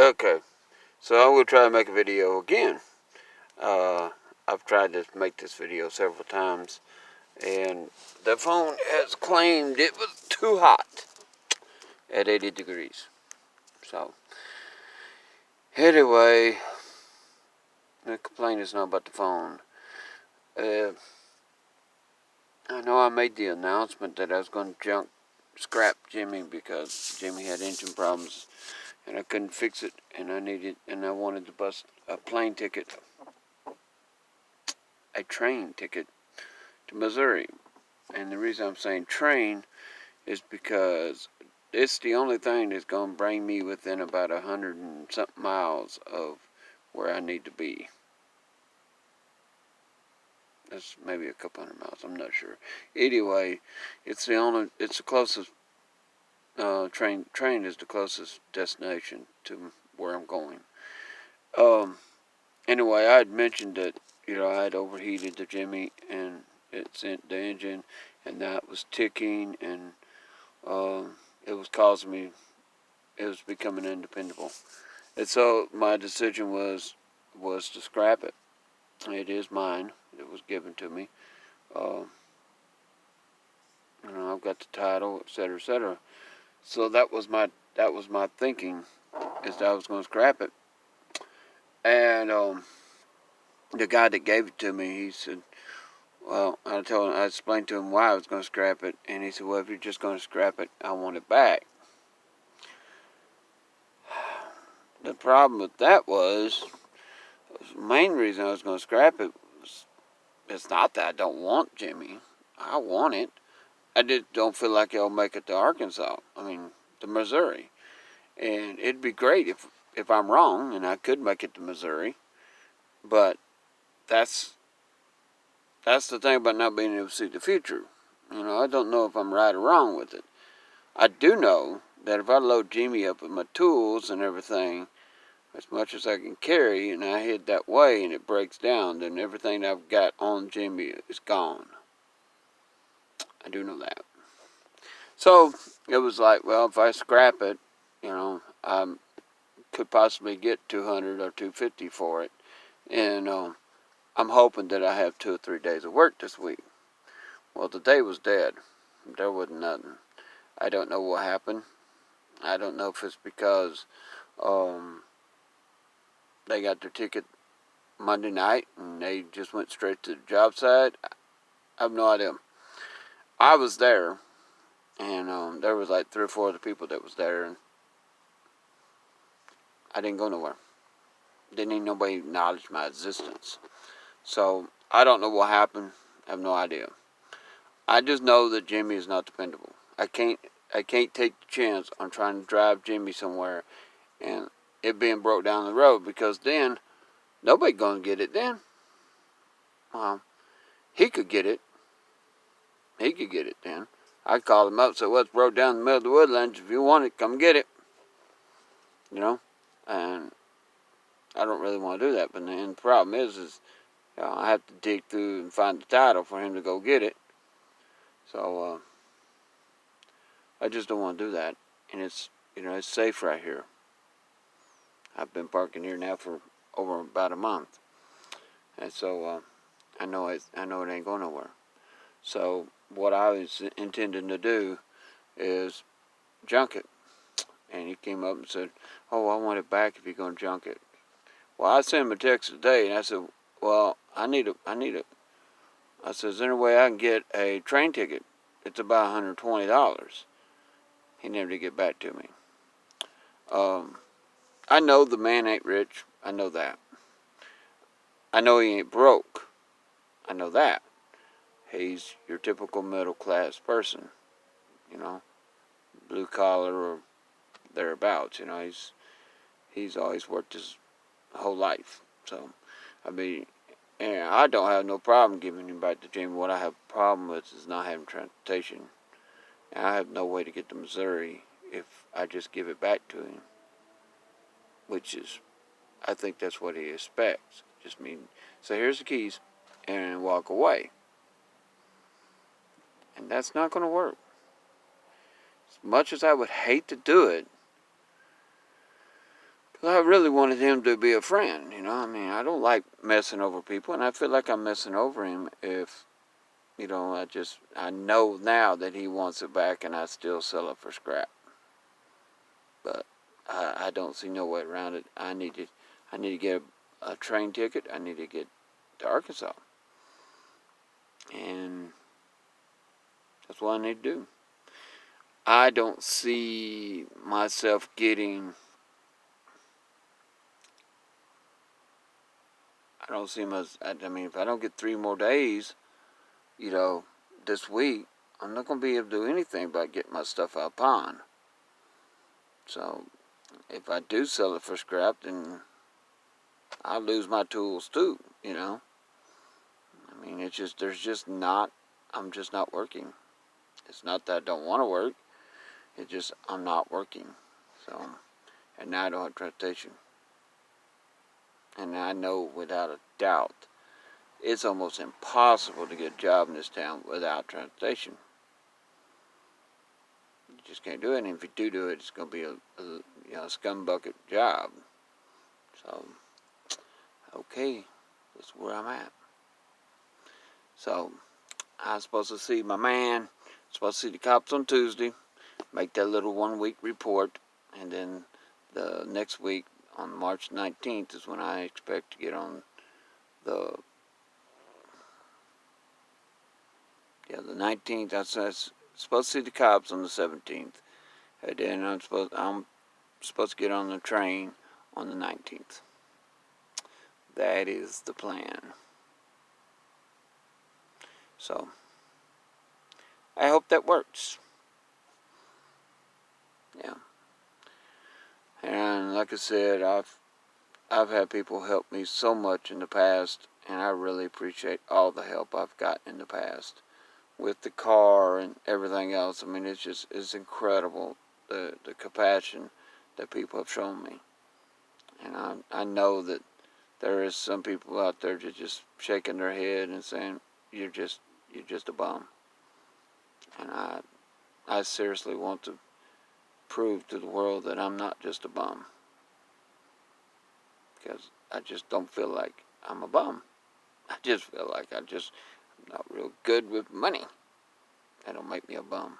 Okay, so I will try to make a video again. I've tried to make this video several times, and the phone has claimed it was too hot at 80 degrees. So, anyway, the complaint is not about the phone. Uh, I know I made the announcement that I was going to scrap Jimmy because Jimmy had engine problems and I couldn't fix it, and I wanted to bust a train ticket to Missouri. And the reason I'm saying train is because it's the only thing that's going to bring me within about 100 and something miles of where I need to be. That's maybe a couple hundred miles, I'm not sure. Anyway, it's the closest train is the closest destination to where I'm going. Um, anyway, I had mentioned that, I had overheated the Jimmy and it's in the engine, and that was ticking, and it was causing me, it was becoming undependable. And so my decision was to scrap it. It is mine. It was given to me. Uh, I've got the title, etc., etc. So that was my thinking, is that I was going to scrap it. And the guy that gave it to me, he said, well, I explained to him why I was going to scrap it, and he said, well, if you're just going to scrap it, I want it back. The problem with that was the main reason I was going to scrap it was, it's not that I don't want Jimmy. I want it. I just don't feel like it'll make it to Arkansas. To Missouri. And it'd be great if I'm wrong and I could make it to Missouri. But that's the thing about not being able to see the future. I don't know if I'm right or wrong with it. I do know that if I load Jimmy up with my tools and everything, as much as I can carry, and I head that way and it breaks down, then everything I've got on Jimmy is gone. I do know that. So it was like, well, if I scrap it, I could possibly get 200 or 250 for it, and I'm hoping that I have 2 or 3 days of work this week. Well, the day was dead. There wasn't nothing. I don't know what happened. I don't know if it's because they got their ticket Monday night and they just went straight to the job site. I have no idea. I was there, and there was like 3 or 4 other people that was there, and I didn't go nowhere. Didn't even nobody acknowledge my existence. So I don't know what happened. I have no idea. I just know that Jimmy is not dependable. I can't take the chance on trying to drive Jimmy somewhere and it being broke down the road, because then nobody gonna get it then. Well, he could get it. He could get it then. I'd call him up and say, well, it's broke down in the middle of the woodlands. If you want it, come get it. And I don't really want to do that. But then the problem is I have to dig through and find the title for him to go get it. So I just don't want to do that. And it's safe right here. I've been parking here now for over about a month, and so I know it ain't going nowhere. So what I was intending to do is junk it. And he came up and said, "Oh, I want it back if you're going to junk it." Well, I sent him a text today, and I said, "Well, I need a." I said, "Is there any way I can get a train ticket? It's about $120. He never did get back to me. I know the man ain't rich. I know that. I know he ain't broke. I know that. He's your typical middle class person, blue collar or thereabouts. He's always worked his whole life. So, and I don't have no problem giving him back to Jimmy. What I have a problem with is not having transportation. And I have no way to get to Missouri if I just give it back to him, which is, I think that's what he expects. Just say, here's the keys, and walk away. And that's not going to work. As much as I would hate to do it, I really wanted him to be a friend, you know. I mean, I don't like messing over people, and I feel like I'm messing over him if, you know, I know now that he wants it back and I still sell it for scrap. But I don't see no way around it. I need to get a train ticket. I need to get to Arkansas. And that's what I need to do. I don't see myself getting, I don't see much, I mean, if I don't get 3 more days, you know, this week, I'm not going to be able to do anything but get my stuff out of pawn. So, if I do sell it for scrap, then I'll lose my tools too, you know. I mean, it's just, I'm just not working. It's not that I don't want to work. It's just, I'm not working. So, and now I don't have transportation. And I know without a doubt, it's almost impossible to get a job in this town without transportation. You just can't do it. And if you do it, it's going to be a scumbucket job. So, okay, that's where I'm at. So, I'm supposed to see my man, supposed to see the cops on Tuesday, make that little 1-week report, and then the next week, on March 19th, is when I expect to get on the 19th. I'm supposed to see the cops on the 17th, and then I'm supposed to get on the train on the 19th. That is the plan. So, I hope that works. Yeah. And like I said, I've had people help me so much in the past, and I really appreciate all the help I've gotten in the past with the car and everything else. I mean, it's incredible the compassion that people have shown me, and I know that there is some people out there just shaking their head and saying you're just a bum, and I seriously want to prove to the world that I'm not just a bum, because I just don't feel like I'm a bum. I just feel like I'm not real good with money. That don't make me a bum.